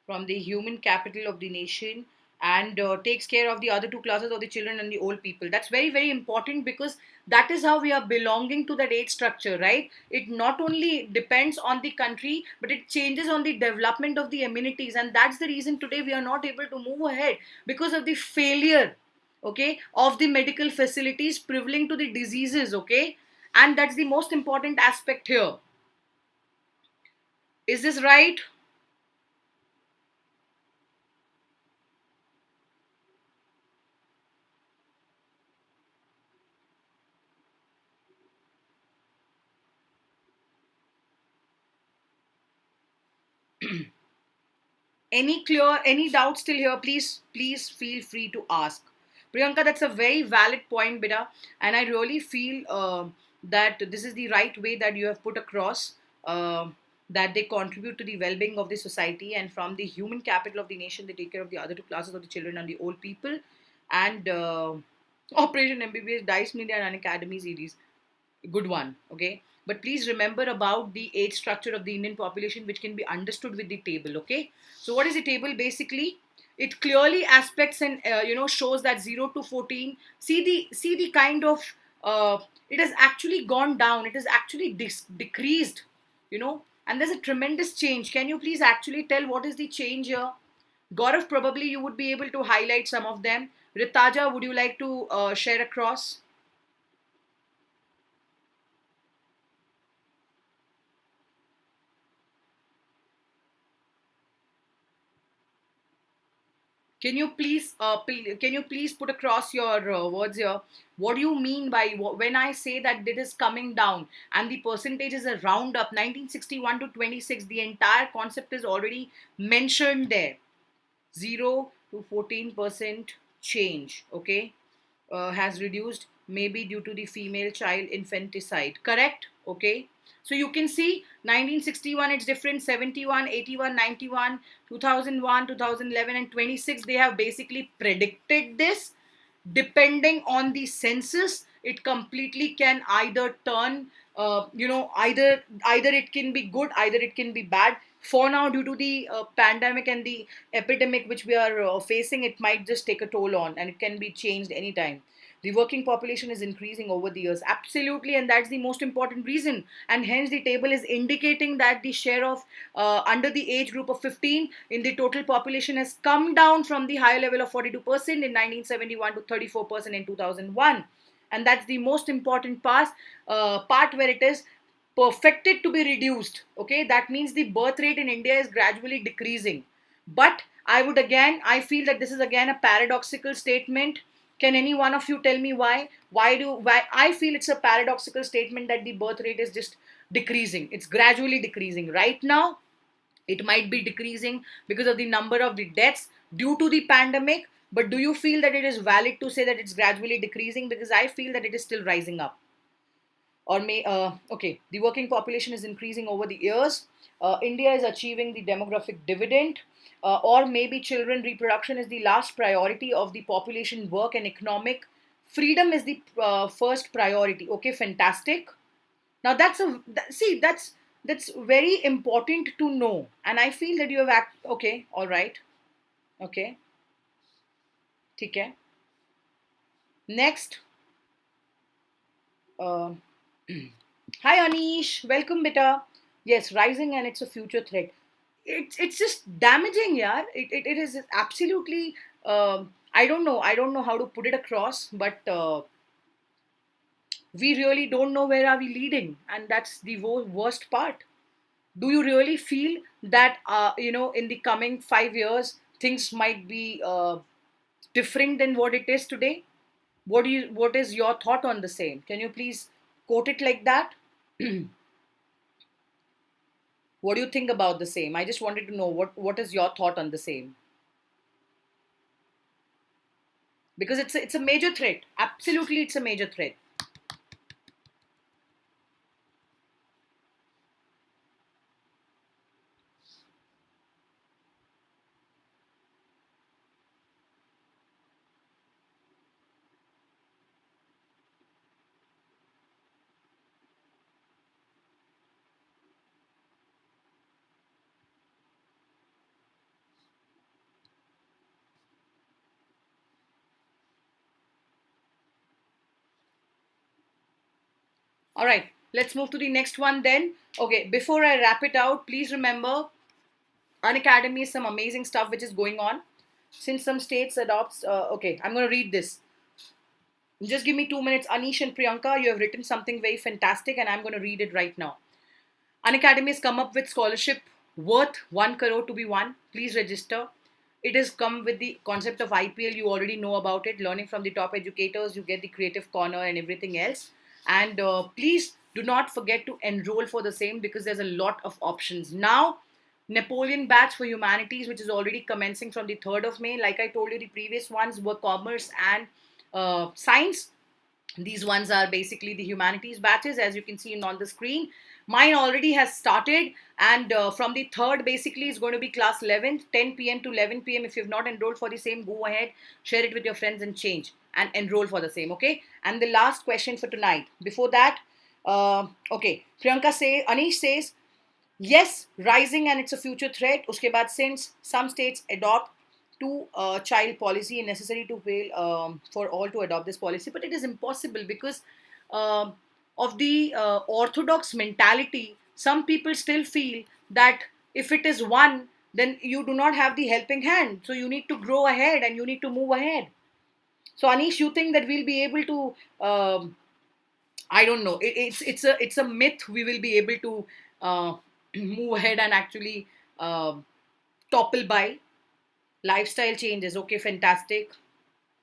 From the human capital of the nation and takes care of the other two classes of the children and the old people. That's very, very important because that is how we are belonging to that age structure, right? It not only depends on the country, but it changes on the development of the amenities. And that's the reason today we are not able to move ahead because of the failure, okay, of the medical facilities prevailing to the diseases, okay? And that's the most important aspect here. Is this right? Any doubts still here, please feel free to ask. Priyanka, that's a very valid point, beta, and I really feel that this is the right way that you have put across, that they contribute to the well-being of the society, and from the human capital of the nation they take care of the other two classes of the children and the old people. And Operation MBBS, Dice Media and Unacademy series, good one. Okay. But please remember about the age structure of the Indian population, which can be understood with the table. Okay. So what is the table? Basically, it clearly aspects and shows that 0 to 14. See the kind of it has actually gone down. It has actually decreased. And there's a tremendous change. Can you please actually tell what is the change here? Gaurav, probably you would be able to highlight some of them. Ritaja, would you like to share across? Can you please put across your words here? What do you mean by when I say that it is coming down and the percentage is a round up 1961 to 26? The entire concept is already mentioned there. 0 to 14% change. Okay, has reduced, maybe due to the female child infanticide. Correct? Okay. So you can see 1961 it's different, 71, 81, 91, 2001, 2011 and 26 they have basically predicted this. Depending on the census, it completely can either turn either it can be good, either it can be bad. For now, due to the pandemic and the epidemic which we are facing, it might just take a toll on, and it can be changed anytime. The working population is increasing over the years, absolutely, and that's the most important reason. And hence the table is indicating that the share of under the age group of 15 in the total population has come down from the higher level of 42% in 1971 to 34% in 2001. And that's the most important part where it is perfected to be reduced. Okay, that means the birth rate in India is gradually decreasing. But I feel that this is again a paradoxical statement. Can any one of you tell me why? Why I feel it's a paradoxical statement that the birth rate is just decreasing. It's gradually decreasing. Right now, it might be decreasing because of the number of the deaths due to the pandemic. But do you feel that it is valid to say that it's gradually decreasing? Because I feel that it is still rising up. Or may okay, the working population is increasing over the years. India is achieving the demographic dividend. Or maybe children reproduction is the last priority of the population work and economic freedom is the first priority. Okay, fantastic. Now that's very important to know, and I feel that you have okay, all right, okay, okay. Next, uh, hi Anish, welcome, beta. Yes, rising and it's a future threat. It's just damaging, yeah. It is absolutely. I don't know how to put it across, but we really don't know where are we leading, and that's the worst part. Do you really feel that in the coming 5 years things might be different than what it is today? What is your thought on the same? Can you please quote it like that? What do you think about the same? I just wanted to know what is your thought on the same, because it's a major threat. Absolutely, it's a major threat. All right, let's move to the next one then. Okay, before I wrap it out, please remember Unacademy is some amazing stuff which is going on. Since some states adopts, okay, I'm going to read this. Just give me 2 minutes. Anish and Priyanka, you have written something very fantastic, and I'm going to read it right now. Unacademy has come up with scholarship worth 1 crore to be won. Please register. It has come with the concept of IPL. You already know about it. Learning from the top educators, you get the creative corner and everything else. And please do not forget to enroll for the same, because there's a lot of options. Now, Napoleon batch for humanities, which is already commencing from the 3rd of May. Like I told you, the previous ones were commerce and science. These ones are basically the humanities batches, as you can see on the screen. Mine already has started, and from the 3rd, basically, is going to be class 11th, 10 p.m. to 11 p.m. If you've not enrolled for the same, go ahead, share it with your friends and change and enroll for the same, okay? And the last question for tonight. Before that, Okay, Anish says, yes, rising and it's a future threat. Uske baad, since some states adopt two child policy and necessary to fail for all to adopt this policy, but it is impossible because um of the orthodox mentality. Some people still feel that if it is one, then you do not have the helping hand. So you need to grow ahead and you need to move ahead. So Anish, you think that we'll be able to? I don't know. It's a myth. We will be able to move ahead and actually uh, topple by lifestyle changes. Okay, fantastic.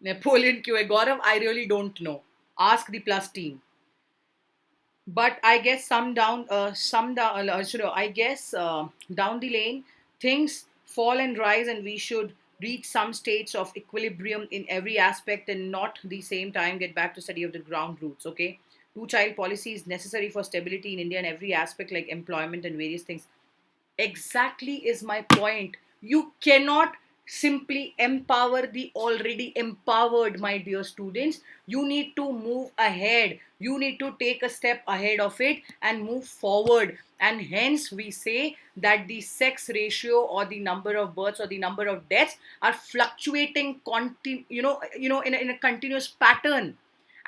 Napoleon Q. Gaurav, I really don't know. Ask the plus team. But I guess I guess down the lane, things fall and rise, and we should reach some states of equilibrium in every aspect, and not the same time get back to study of the ground roots. Okay, two child policy is necessary for stability in India in every aspect, like employment and various things. Exactly is my point. You cannot simply empower the already empowered, my dear students. You need to move ahead. You need to take a step ahead of it and move forward. And hence, we say that the sex ratio or the number of births or the number of deaths are fluctuating, in a continuous pattern.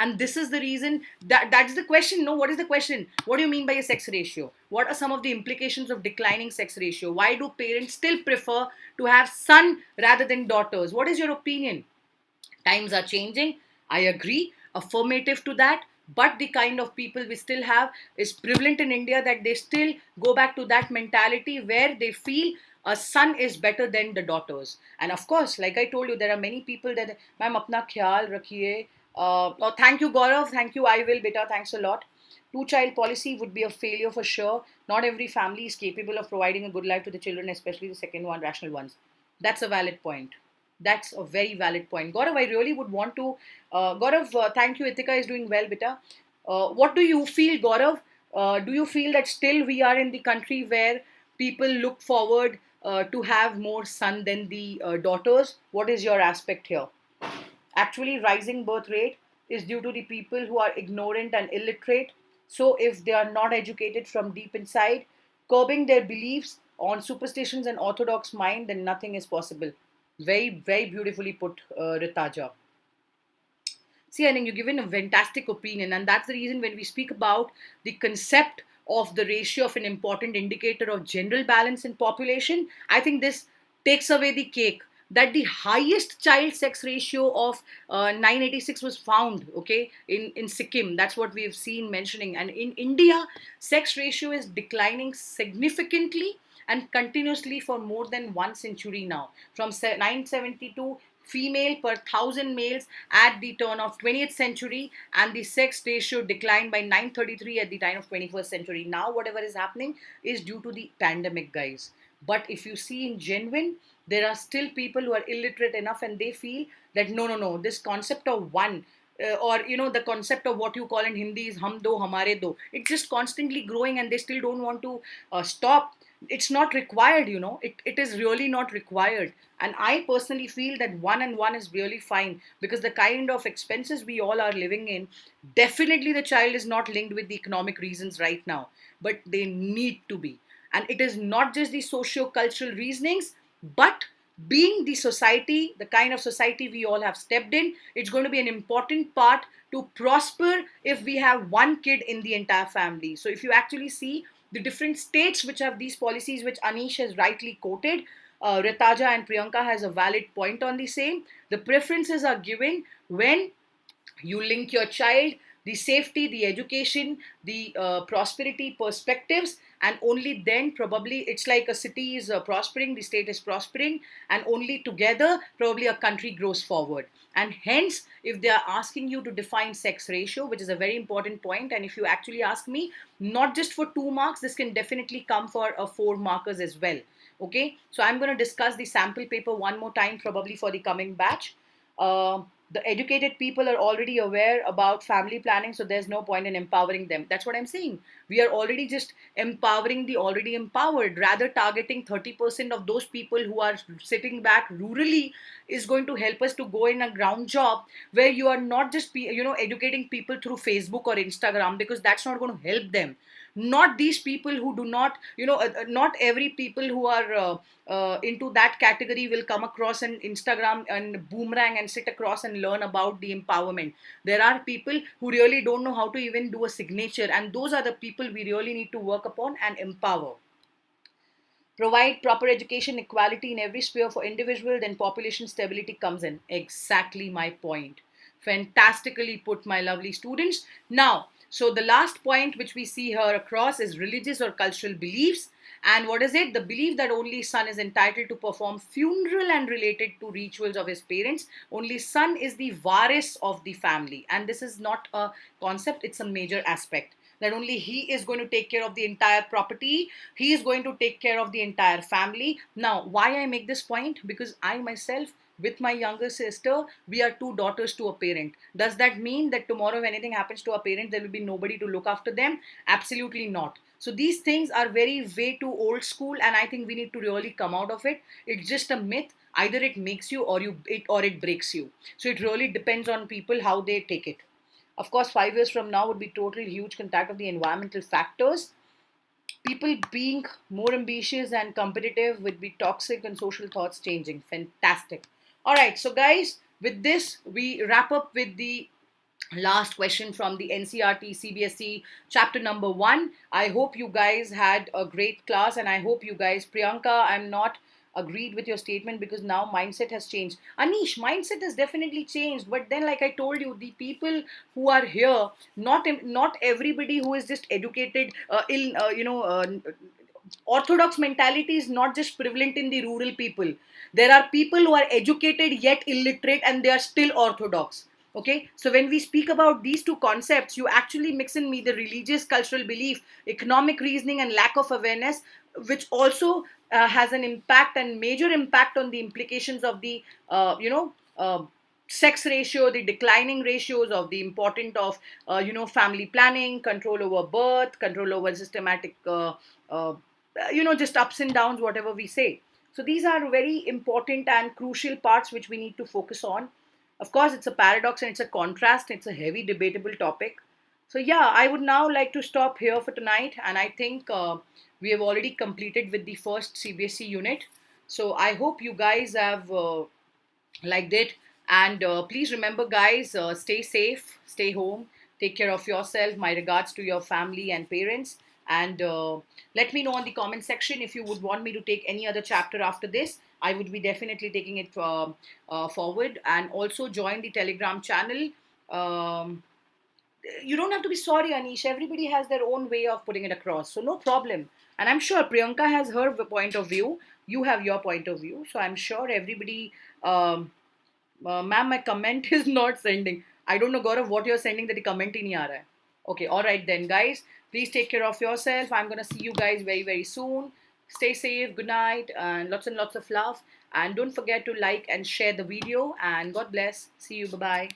And this is the reason that's the question. No, what is the question? What do you mean by a sex ratio? What are some of the implications of declining sex ratio? Why do parents still prefer to have son rather than daughters? What is your opinion? Times are changing, I agree, affirmative to that. But the kind of people we still have is prevalent in India, that they still go back to that mentality where they feel a son is better than the daughters. And of course, like I told you, there are many people that, ma'am, apna khayal rakhiye. Oh, thank you, Gaurav. Thank you. I will, beta. Thanks a lot. Two child policy would be a failure for sure. Not every family is capable of providing a good life to the children, especially the second one, rational ones. That's a valid point. That's a very valid point. Gaurav, I really would want to. Gaurav, thank you. Itika is doing well, beta. What do you feel, Gaurav? Do you feel that still we are in the country where people look forward to have more son than the daughters? What is your aspect here? Actually, rising birth rate is due to the people who are ignorant and illiterate. So, if they are not educated from deep inside, curbing their beliefs on superstitions and orthodox mind, then nothing is possible. Very, very beautifully put, Ritaja. See, I think you've given a fantastic opinion, and that's the reason when we speak about the concept of the ratio of an important indicator of general balance in population, I think this takes away the cake. That the highest child sex ratio of 986 was found, okay, in Sikkim. That's what we have seen mentioning. And in India, sex ratio is declining significantly and continuously for more than 1 century now. From 972 female per thousand males at the turn of 20th century, and the sex ratio declined by 933 at the time of 21st century. Now whatever is happening is due to the pandemic, guys. But if you see in genuine, there are still people who are illiterate enough and they feel that no, no, no, this concept of one, or the concept of what you call in Hindi is hum do hamare do, it's just constantly growing and they still don't want to stop. It's not required, it is really not required. And I personally feel that one and one is really fine, because the kind of expenses we all are living in, definitely the child is not linked with the economic reasons right now, but they need to be. And it is not just the socio-cultural reasonings, but being the society, the kind of society we all have stepped in, it's going to be an important part to prosper if we have one kid in the entire family. So if you actually see the different states which have these policies, which Anish has rightly quoted, Ritaja and Priyanka has a valid point on the same. The preferences are given when you link your child, the safety, the education, the prosperity perspectives, and only then probably it's like a city is prospering, the state is prospering, and only together probably a country grows forward. And hence, if they are asking you to define sex ratio, which is a very important point, and if you actually ask me, not just for 2 marks, this can definitely come for 4 markers as well. Okay, so I'm going to discuss the sample paper one more time, probably for the coming batch. The educated people are already aware about family planning, so there's no point in empowering them. That's what I'm saying. We are already just empowering the already empowered. Rather, targeting 30% of those people who are sitting back rurally is going to help us to go in a ground job where you are not just educating people through Facebook or Instagram, because that's not going to help them. Not these people who do not, not every people who are into that category will come across an Instagram and boomerang and sit across and learn about the empowerment. There are people who really don't know how to even do a signature, and those are the people we really need to work upon and empower. Provide proper education equality in every sphere for individual, then population stability comes in. Exactly my point. Fantastically put, my lovely students. Now, so the last point which we see here across is religious or cultural beliefs. And what is it? The belief that only son is entitled to perform funeral and related to rituals of his parents. Only son is the varis of the family. And this is not a concept, it's a major aspect, that only he is going to take care of the entire property, he is going to take care of the entire family. Now, why I make this point? Because I myself, with my younger sister, we are two daughters to a parent. Does that mean that tomorrow if anything happens to our parents there will be nobody to look after them? Absolutely not. So these things are very way too old school, and I think we need to really come out of it. It's just a myth. Either it makes you or it breaks you. So it really depends on people how they take it. Of course, 5 years from now would be total huge contact of the environmental factors. People being more ambitious and competitive would be toxic and social thoughts changing. Fantastic. All right, so guys, with this, we wrap up with the last question from the NCRT CBSE chapter number 1. I hope you guys had a great class, and I hope you guys, Priyanka, I'm not agreed with your statement because now mindset has changed. Anish, mindset has definitely changed, but then like I told you, the people who are here, not everybody who is just educated orthodox mentality is not just prevalent in the rural people. There are people who are educated yet illiterate and they are still orthodox. Okay, so when we speak about these two concepts, you actually mix in me the religious cultural belief, economic reasoning, and lack of awareness, which also has an impact and major impact on the implications of the sex ratio, the declining ratios of the important of family planning, control over birth, control over systematic just ups and downs, whatever we say. So these are very important and crucial parts which we need to focus on. Of course, it's a paradox and it's a contrast. It's a heavy debatable topic. So yeah, I would now like to stop here for tonight, and I think we have already completed with the first CBSE unit. So I hope you guys have liked it, and please remember, guys, stay safe, stay home, take care of yourself. My regards to your family and parents. And let me know in the comment section if you would want me to take any other chapter after this. I would be definitely taking it forward. And also join the Telegram channel. Um, you don't have to be sorry, Anish. Everybody has their own way of putting it across. So no problem. And I'm sure Priyanka has her point of view. You have your point of view. So I'm sure everybody, ma'am, my comment is not sending. I don't know, Gaurav, what you're sending that the comment ही नहीं आ रहा है. Okay, all right then, guys. Please take care of yourself. I'm gonna see you guys very, very soon. Stay safe. Good night, and lots of love. And don't forget to like and share the video. And God bless. See you. Bye bye.